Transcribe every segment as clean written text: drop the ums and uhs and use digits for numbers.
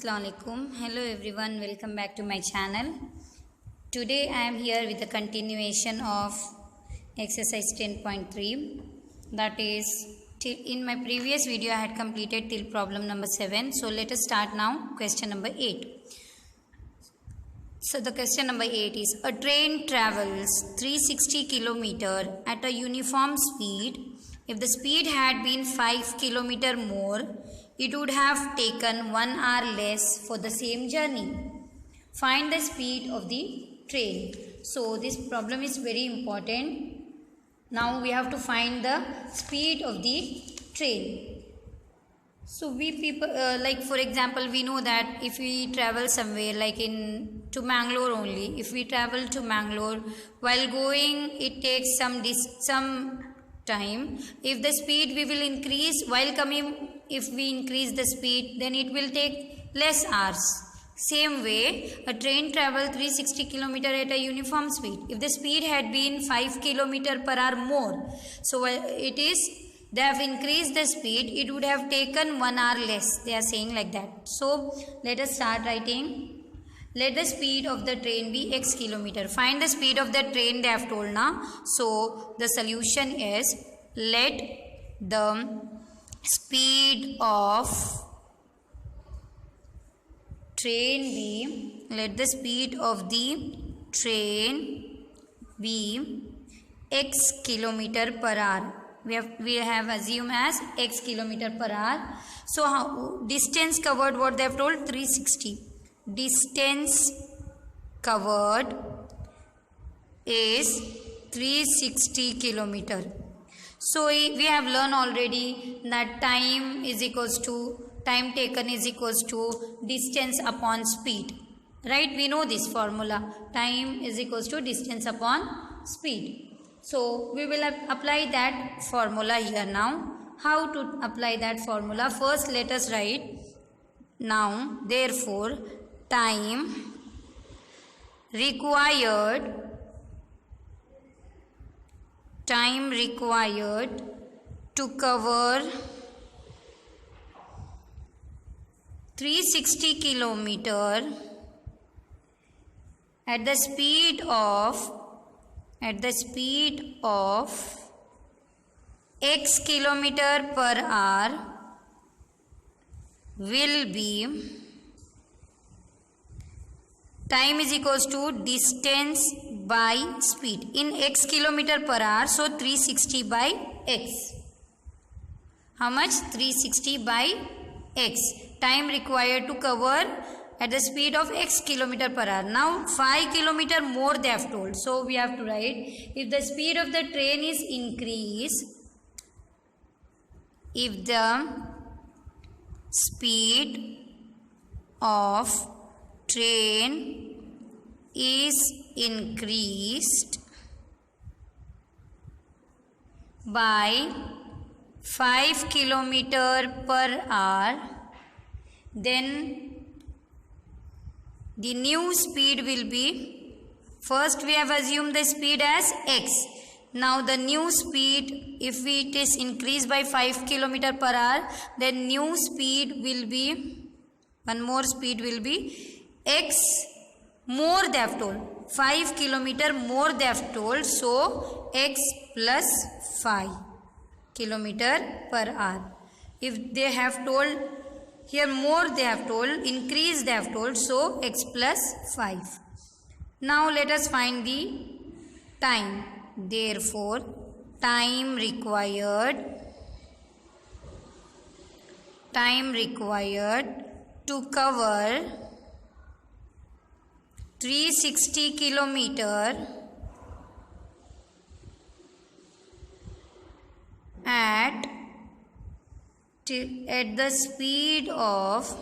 Assalamualaikum. Hello everyone, welcome back to my channel. Today I am here with the continuation of exercise 10.3. That is, in my previous video I had completed till problem number 7. So let us start now question number 8. So the question number 8 is, a train travels 360 km at a uniform speed. If the speed had been 5 km more, it would have taken 1 hour less for the same journey. Find the speed of the train. So this problem is very important. Now we have to find the speed of the train. So we people, like for example, we know that if we travel somewhere like to Mangalore only, if we travel to Mangalore, while going it takes some time. If the speed we will increase, while coming if we increase the speed, then it will take less hours. Same way, a train travel 360 km at a uniform speed. If the speed had been 5 km per hour more, so they have increased the speed, it would have taken 1 hour less. They are saying like that. So let us start writing. Let the speed of the train be x kilometer. Find the speed of the train they have told now. So the solution is, let the speed of train be x kilometer per hour. We have assumed as x kilometer per hour. So how distance covered, what they have told, 360. Distance covered is 360 km. So we have learned already that time taken is equals to distance upon speed. Right? We know this formula. Time is equals to distance upon speed. So we will apply that formula here now. How to apply that formula? First let us write now, therefore, time required to cover 360 km at the speed of x km per hour will be, time is equals to distance by speed in x kilometer per hour. So 360 by x. How much? 360 by x. Time required to cover at the speed of x kilometer per hour. Now 5 kilometer more they have told. So we have to write, if the speed of the train is increased, if the speed of train is increased by 5 km per hour, then the new speed will be, first we have assumed the speed as x. Now the new speed, if it is increased by 5 km per hour, then new speed will be, one more speed will be x more they have told. 5 km more they have told. So x plus 5 km per hour. If they have told here more they have told, increase they have told, so x plus 5. Now let us find the time. Therefore, time required to cover 360 km at the speed of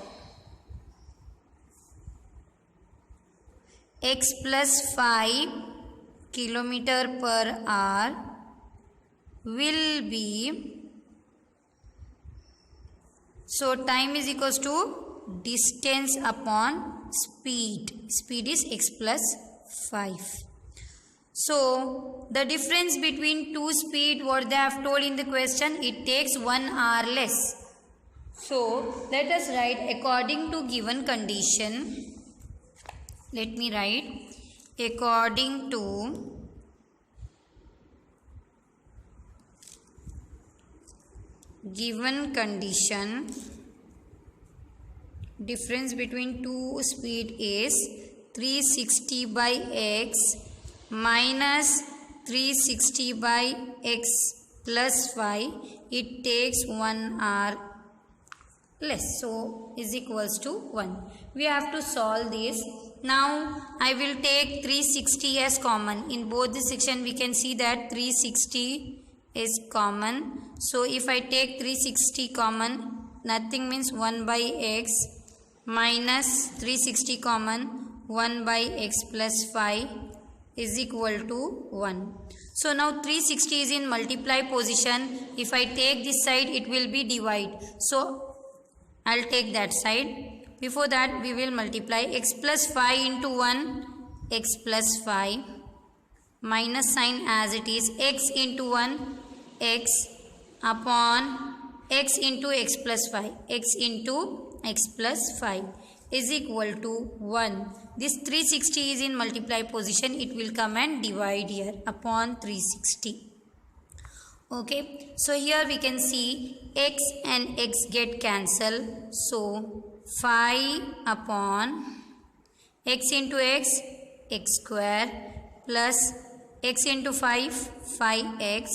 x plus 5 km per hour will be, so time is equals to distance upon speed. Speed is x plus 5. So the difference between two speed, what they have told in the question, it takes 1 hour less. So let us write according to given condition. Let me write according to given condition, difference between two speed is 360 by x minus 360 by x plus 5. It takes 1 hour less, so is equals to 1. We have to solve this. Now I will take 360 as common. In both the section we can see that 360 is common. So if I take 360 common, nothing means 1 by x minus 360 common, 1 by x plus 5 is equal to 1. So now 360 is in multiply position. If I take this side, it will be divide. So I'll take that side. Before that we will multiply x plus 5 into 1, x plus 5, minus sign as it is, x into 1, x upon x into x plus 5, x into x plus 5 is equal to 1. This 360 is in multiply position. It will come and divide here upon 360. Okay, so here we can see x and x get cancelled. So 5 upon x into x, x square, plus x into 5, 5x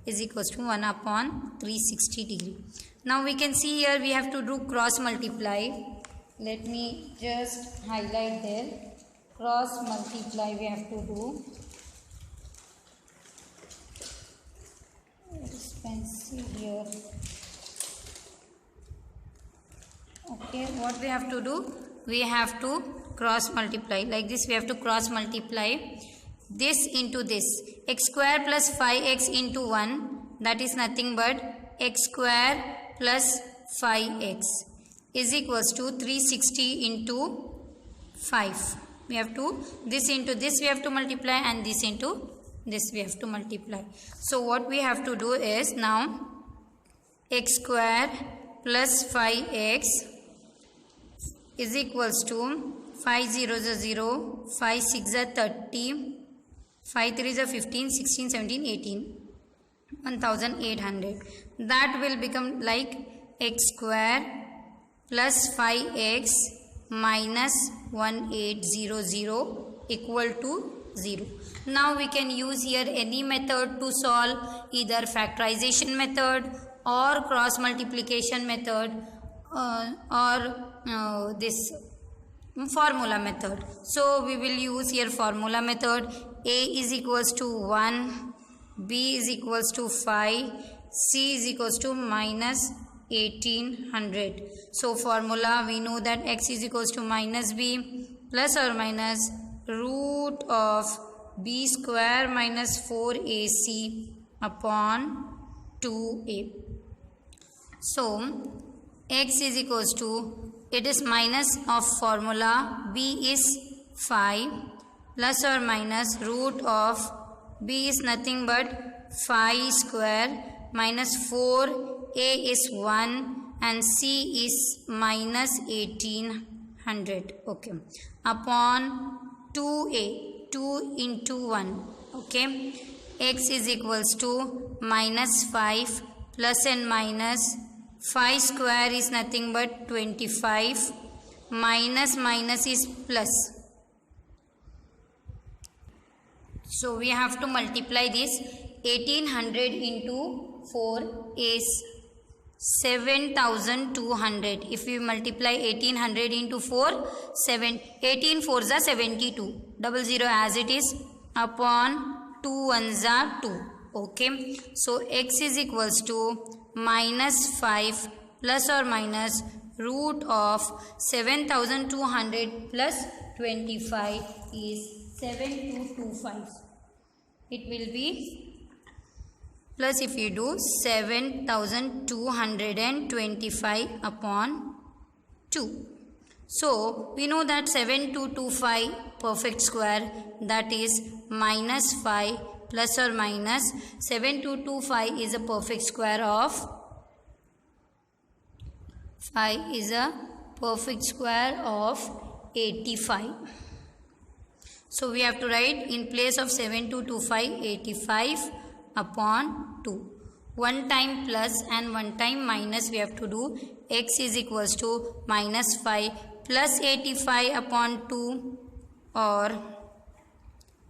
is equals to 1 upon 360 degree. Now we can see here we have to do cross multiply. Let me just highlight there. Cross multiply we have to do. Expensive here. Okay, what we have to do? We have to cross multiply. Like this we have to cross multiply this into this. X square plus 5x into 1, that is nothing but x square plus 5x is equals to 360 into 5. We have to, this into this we have to multiply, and this into this we have to multiply. So what we have to do is now x square plus 5x is equals to 5 zeros are 0, 5 6 are 30, 5 3 are 15, 16, 17, 18, 1800. That will become like x square plus 5x minus 1800 equal to 0. Now we can use here any method to solve, either factorization method or cross multiplication method or this formula method. So we will use here formula method. A is equals to 1, B is equals to 5, C is equals to minus 1800. So formula we know that x is equals to minus b plus or minus root of b square minus 4ac upon 2a. So x is equals to, it is minus of formula, b is 5 plus or minus root of b is nothing but 5 square minus 4, a is 1 and c is minus 1800. Okay, upon 2a, 2 into 1. Okay, x is equals to minus 5 plus and minus 5 square is nothing but 25, minus minus is plus. So we have to multiply this. 1800 into 4 is 7200. If we multiply 1800 into 4, 18 4s are 72. 00 as it is upon 2 1s are 2. Okay. So x is equals to minus 5 plus or minus root of 7200 plus 25 is 7225. It will be plus, if you do 7225 upon 2. So we know that 7225 perfect square, that is minus 5 plus or minus 7225 is a perfect square of 5 is a perfect square of 85. So we have to write in place of 7225 85 upon 2. One time plus and one time minus we have to do. X is equals to minus 5 plus 85 upon 2, or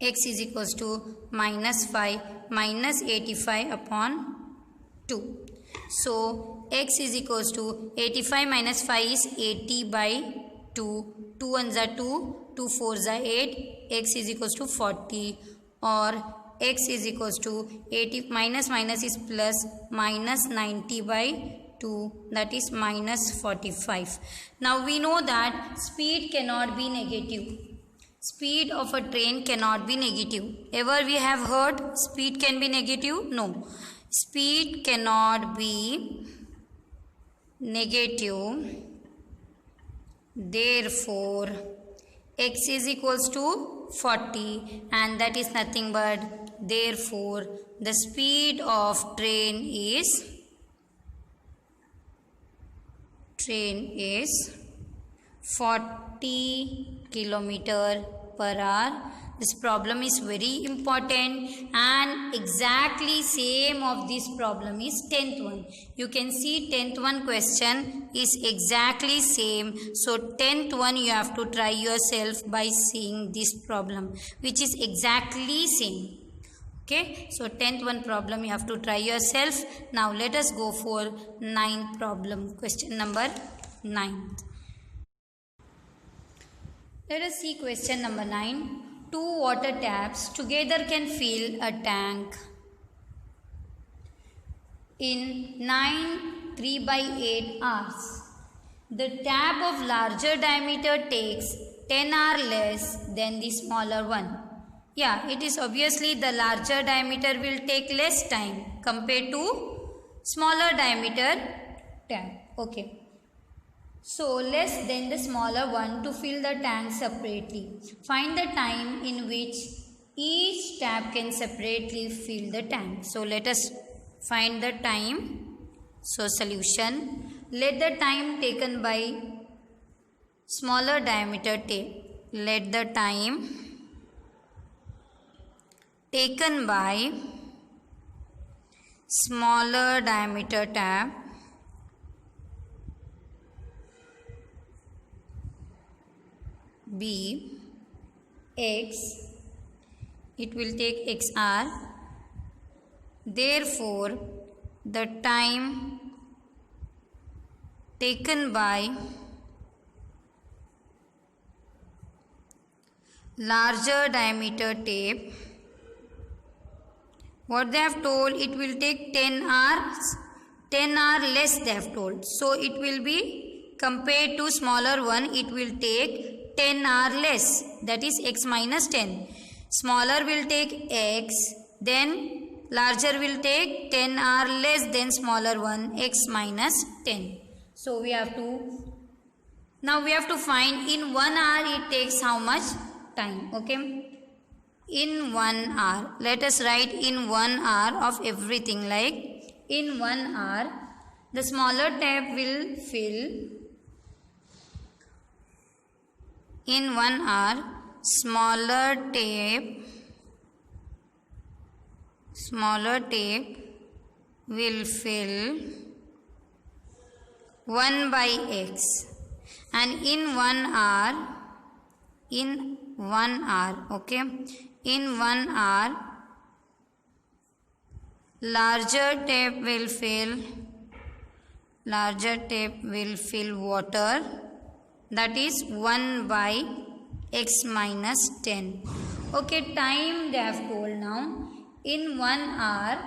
x is equals to minus 5 minus 85 upon 2. So x is equals to 85 minus 5 is 80 by 2. 2 1s are 2, 2 4s are 8. X is equals to 40, or x is equals to 80 minus minus is plus, minus 90 by 2, that is minus 45. Now we know that speed cannot be negative. Speed of a train cannot be negative. Ever we have heard speed can be negative? No. Speed cannot be negative. Therefore, x is equals to 40, and that is nothing but, therefore the speed of train is 40 kilometer per hour. This problem is very important, and exactly same of this problem is 10th one. You can see 10th one question is exactly same. So 10th one you have to try yourself by seeing this problem, which is exactly same. Okay, so 10th one problem you have to try yourself. Now let us go for 9th problem, question number 9. Let us see question number 9. 2 water taps together can fill a tank in 9 3/8 hours. The tap of larger diameter takes 10 hours less than the smaller one. Yeah, it is obviously the larger diameter will take less time compared to smaller diameter tap. Okay. So less than the smaller one to fill the tank separately. Find the time in which each tap can separately fill the tank. So let us find the time. So solution. Let the time taken by smaller diameter tap. Let the time taken by smaller diameter tap be x. It will take x hour. Therefore, the time taken by larger diameter tape, what they have told, it will take 10 hours. 10 hours less they have told. So it will be compared to smaller one, it will take 10 hours less, that is x minus 10. Smaller will take x, then larger will take 10 hours less than smaller one, x minus 10. So we have to, now we have to find in 1 hour it takes how much time. Okay, in 1 hour, let us write in 1 hour of everything. Like in 1 hour the smaller tap will fill. In 1 hour, smaller tape will fill 1 by x, and in 1 hour, okay, in 1 hour, larger tape will fill water, that is 1 by x minus 10. Okay, time they have told now. In 1 hour,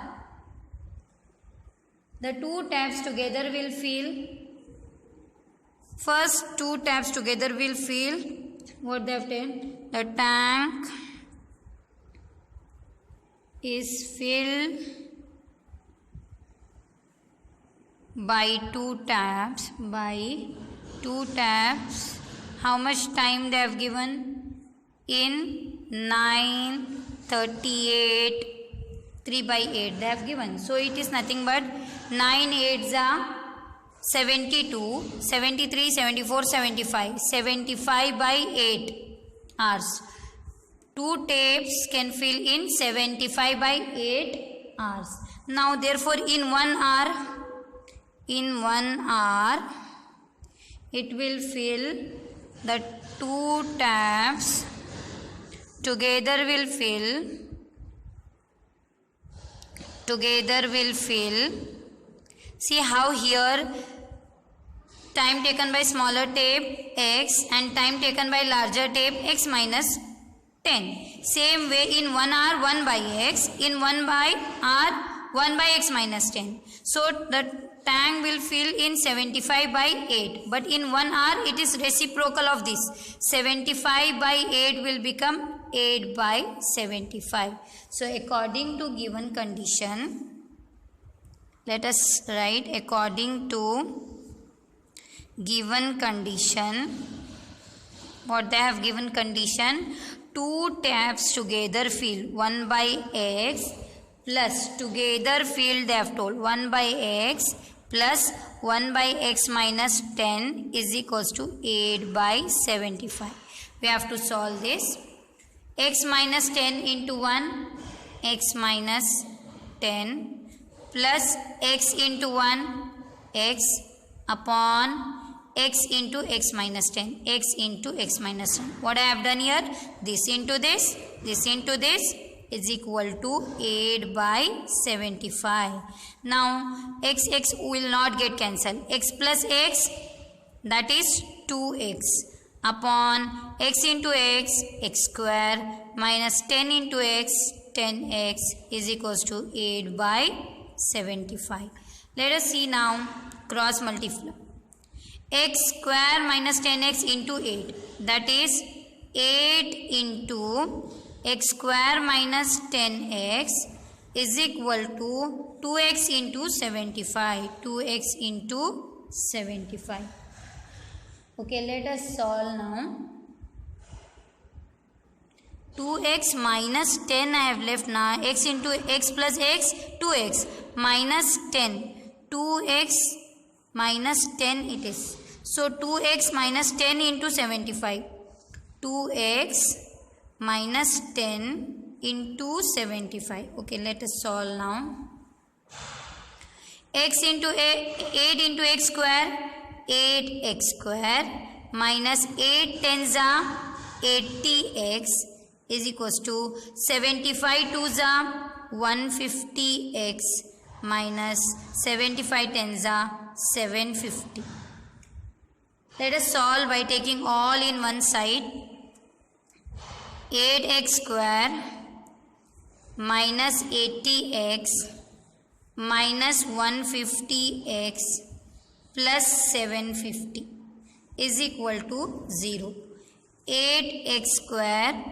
the 2 taps together will fill. First 2 taps together will fill what they have told. The tank is filled by 2 taps. How much time they have given? In 9:38 3/8 they have given. So it is nothing but 9 8s are 72, 73, 74, 75. 75 by 8 hours. 2 taps can fill in 75 by 8 hours. Now therefore in 1 hour it will fill the 2 taps together will fill. See how here time taken by smaller tape x and time taken by larger tape x minus 10. Same way in 1 hour 1 by x, in 1 by hour 1 by x minus 10. So the tank will fill in 75 by 8, but in 1 hour it is reciprocal of this. 75 by 8 will become 8 by 75. So according to given condition, let us write according to given condition. What they have given condition, 2 taps together fill 1 by x plus together fill they have told 1 by x plus 1 by x minus 10 is equals to 8 by 75. We have to solve this. X minus 10 into 1, x minus 10 plus x into 1, x upon x into x minus 10, x into x minus 10. What I have done here, this into this is equal to 8 by 75. Now x will not get cancelled. X plus x, that is 2x upon x into x, x square minus 10 into x, 10x is equals to 8 by 75. Let us see now cross multiply. X square minus 10x into 8, that is 8 into x square minus 10x is equal to 2x into 75. 2x into 75. Okay, let us solve now. 2x minus 10 I have left now. X into x plus x, 2x minus 10. 2x minus 10 it is. So 2x minus 10 into 75. 2x minus 10 into 75. Okay, let us solve now. X into 8 into x square, 8x square minus 8 tens are 80x is equals to 75 twos are 150x minus 75 tens are 750. Let us solve by taking all in one side. 8x square minus 80x minus 150x plus 750 is equal to 0. 8x square,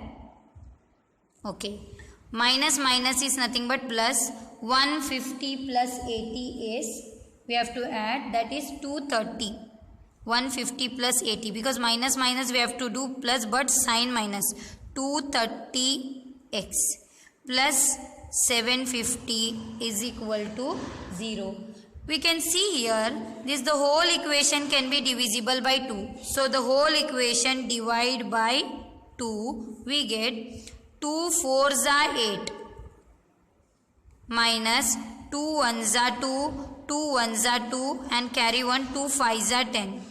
okay, minus is nothing but plus. 150 plus 80 is, we have to add, that is 230. 150 plus 80, because minus we have to do plus, but sign minus. 230x plus 750 is equal to 0. We can see here, the whole equation can be divisible by 2. So the whole equation divide by 2, we get 2 fours are 8 minus 2 ones are 2, 2 ones are 2 and carry 1, 2 fives are 10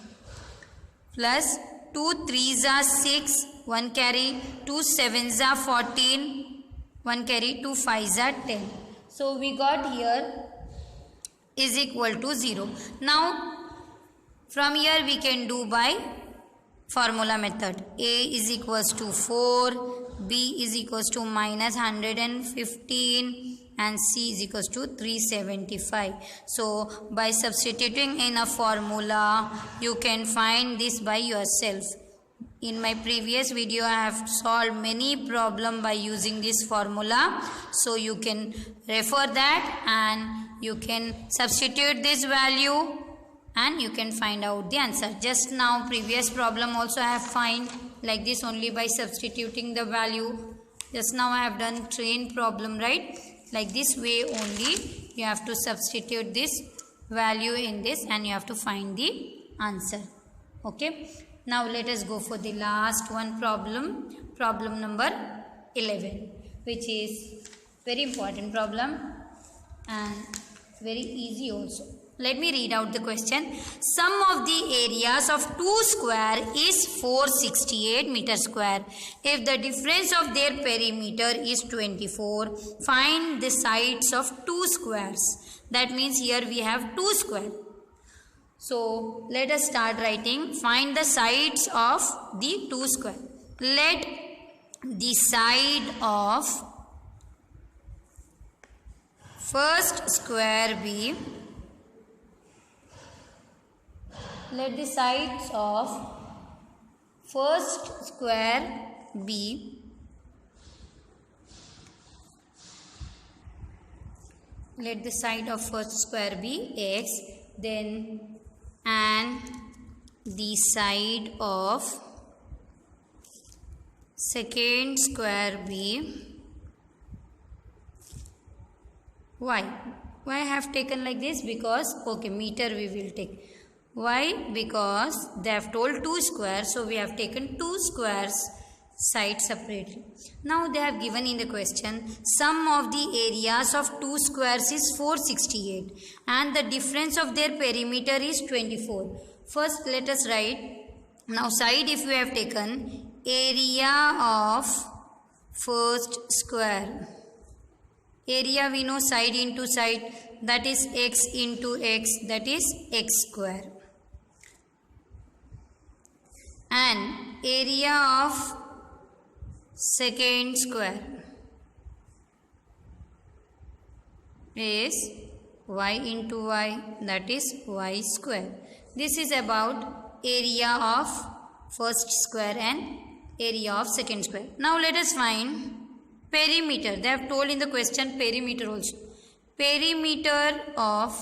plus 2 threes are 6, 1 carry, 2 sevens are 14, 1 carry, 2 fives are 10. So we got here is equal to 0. Now from here we can do by formula method. A is equals to 4, B is equals to minus 115 and C is equals to 375. So by substituting in a formula, you can find this by yourself. In my previous video, I have solved many problems by using this formula. So you can refer that and you can substitute this value and you can find out the answer. Just now previous problem also I have find like this only by substituting the value. Just now I have done train problem, right? Like this way only you have to substitute this value in this and you have to find the answer. Okay. Now let us go for the last one problem. Problem number 11, which is very important problem and very easy also. Let me read out the question. Sum of the areas of two square is 468 meter square. If the difference of their perimeter is 24, find the sides of two squares. That means here we have two square. So let us start writing. Find the sides of the two square. Let the side of first square be, let the sides of first square be let the side of first square be x, then and the side of second square be y. Why I have taken like this? Because okay, meter we will take. Why? Because they have told two squares, so we have taken two squares side separately. Now they have given in the question, sum of the areas of two squares is 468 and the difference of their perimeter is 24. First let us write, now side if we have taken, area of first square. Area we know, side into side, that is x into x, that is x square. And area of second square is y into y, that is y square. This is about area of first square and area of second square. Now let us find perimeter. They have told in the question perimeter also. Perimeter of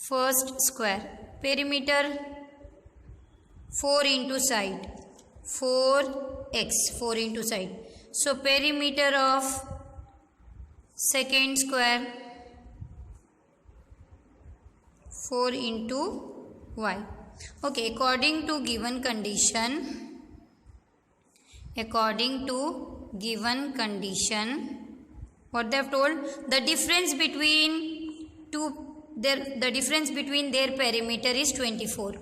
first square. Perimeter 4 into side. 4x, 4 into side. So perimeter of second square 4 into y. Okay, according to given condition, what they have told, the difference between their perimeter is 24.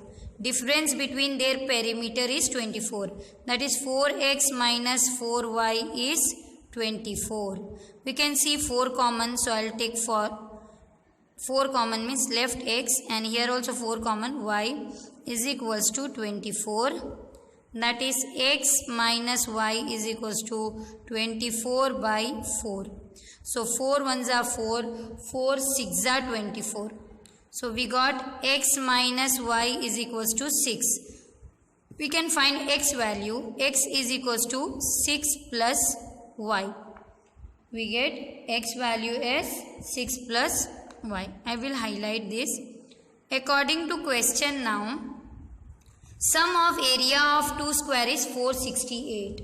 Difference between their perimeter is 24. That is 4x minus 4y is 24. We can see 4 common, so I will take 4 common means left x, and here also 4 common, y is equals to 24. That is x minus y is equals to 24 by 4. So 4 ones are 4, 4 6 are 24. So we got x minus y is equals to 6. We can find x value. X is equals to 6 plus y. We get x value as 6 plus y. I will highlight this. According to question now, sum of area of two square is 468.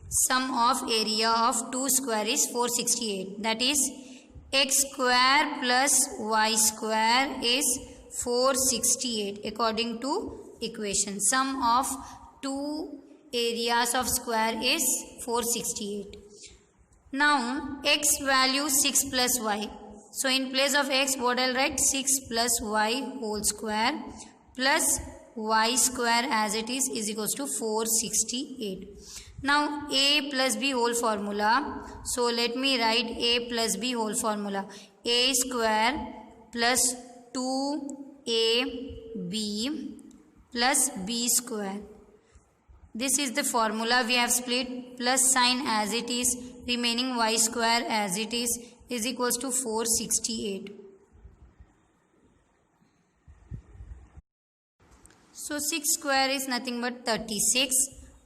Sum of area of two square is 468. That is x square plus y square is 468 according to equation. Sum of two areas of square is 468. Now x value 6 plus y. So in place of x, what I'll write? 6 plus y whole square plus y square as it is equals to 468. Now a plus b whole formula. So let me write a plus b whole formula. A square plus 2ab plus b square. This is the formula. We have split plus sign as it is, remaining y square as it is equals to 468. So 6 square is nothing but 36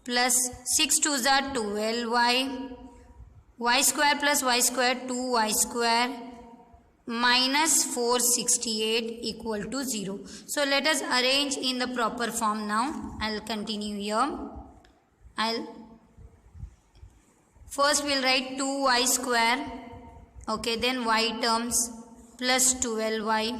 plus 6 2s are 12y, y square plus y square 2y square minus 468 equal to 0. So let us arrange in the proper form now. I will continue here. First we'll write 2y square, okay, then y terms plus 12y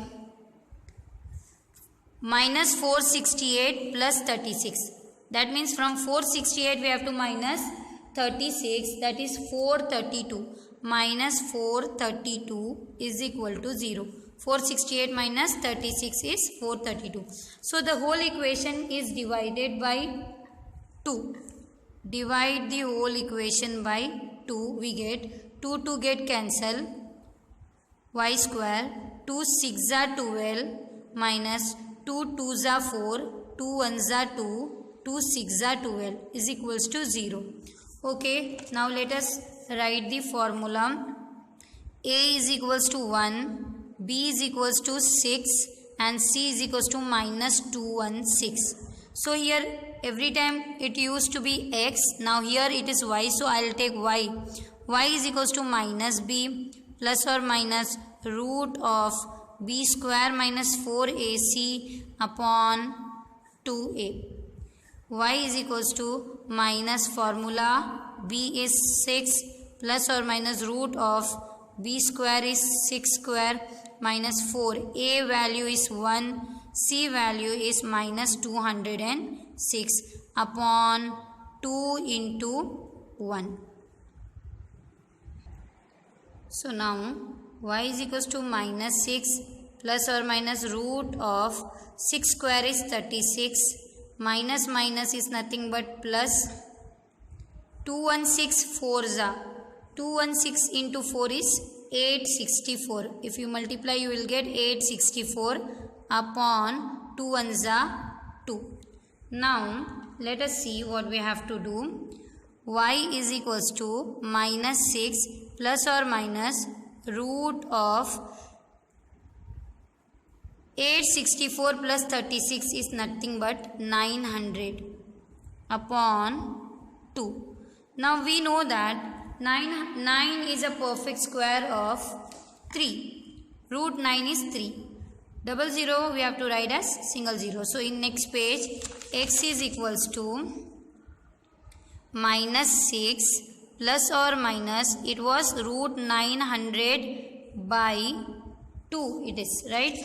minus 468 plus 36. That means from 468 we have to minus 36, that is 432. Minus 432 is equal to 0. 468 minus 36 is 432. So the whole equation is divided by 2. Divide the whole equation by 2. We get 2 get cancel. Y square 2 6 are 12 minus 2 2s are 4, 2 1s are 2, 2 6 are 12 is equals to 0. Okay, now let us write the formula. A is equals to 1, B is equals to 6 and C is equals to minus 216. So here every time it used to be x, now here it is y, so I will take y. Y is equals to minus b plus or minus root of b square minus 4ac upon 2a. Y is equals to minus formula, b is 6 plus or minus root of b square is 6 square minus 4. A value is 1, C value is minus 206 upon 2 into 1. So now y is equals to minus 6 plus or minus root of 6 square is 36. Minus minus is nothing but plus. 216 4s are. 216 into 4 is 864. If you multiply you will get 864 upon 2 1s are 2. Now let us see what we have to do. Y is equals to minus 6 plus or minus root of 864 plus 36 is nothing but 900 upon 2. Now we know that 9 is a perfect square of 3. Root 9 is 3. 00 we have to write as single 0. So in next page x is equals to minus 6 plus or minus, it was root 900 by 2 it is, right?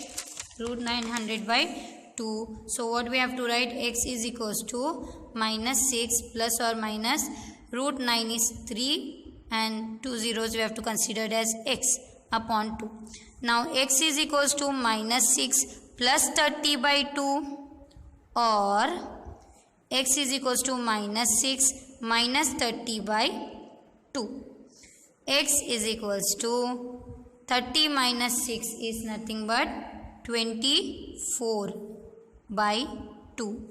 Root 900 by 2. So what we have to write, x is equals to minus 6 plus or minus root 9 is 3 and 2 zeros we have to consider as x upon 2. Now x is equals to minus 6 plus 30 by 2 or x is equals to minus 6 minus 30 by 2. X is equals to 30 minus 6 is nothing but 24 by 2.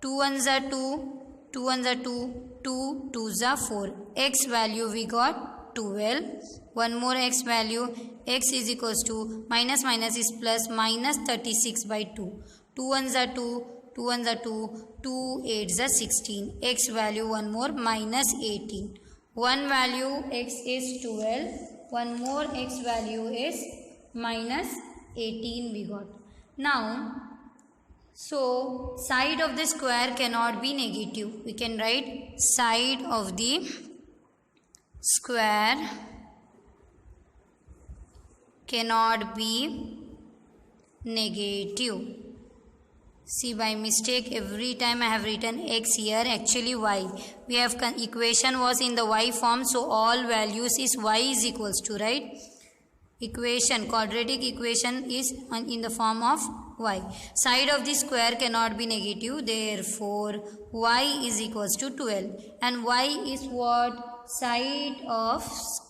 2 1s are 2, 2 1s are 2, 2 2s are 4. X value we got 12. One more x value, x is equals to minus minus is plus minus 36 by 2. 2 1s are 2, 2 1s are 2, 2 8s are 16. X value one more minus 18. One value x is 12. One more x value is minus 18 we got. Now, so side of the square cannot be negative. We can write side of the square cannot be negative. See, by mistake every time I have written x here, actually y. We have equation was in the y form, so all values is y is equals to, right? Equation, quadratic equation is in the form of y. Side of the square cannot be negative, therefore y is equals to 12. And y is what? Side of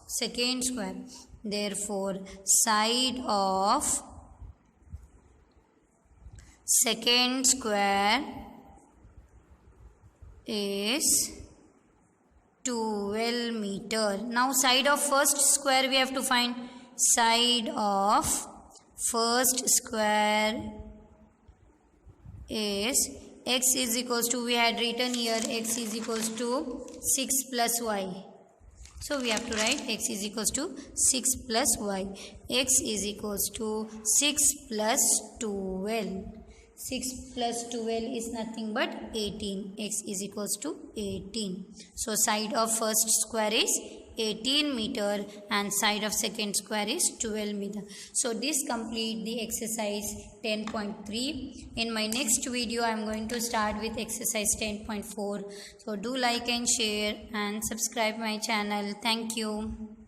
second square. Therefore side of second square is 12 meter. Now side of first square we have to find. Side of first square is x is equals to, we had written here x is equals to 6 plus y. So we have to write x is equals to 6 plus y. X is equals to 6 plus 12. 6 plus 12 is nothing but 18. X is equals to 18. So side of first square is 18 meter and side of second square is 12 meter. So this complete the exercise 10.3. In my next video I am going to start with exercise 10.4. So do like and share and subscribe my channel. Thank you.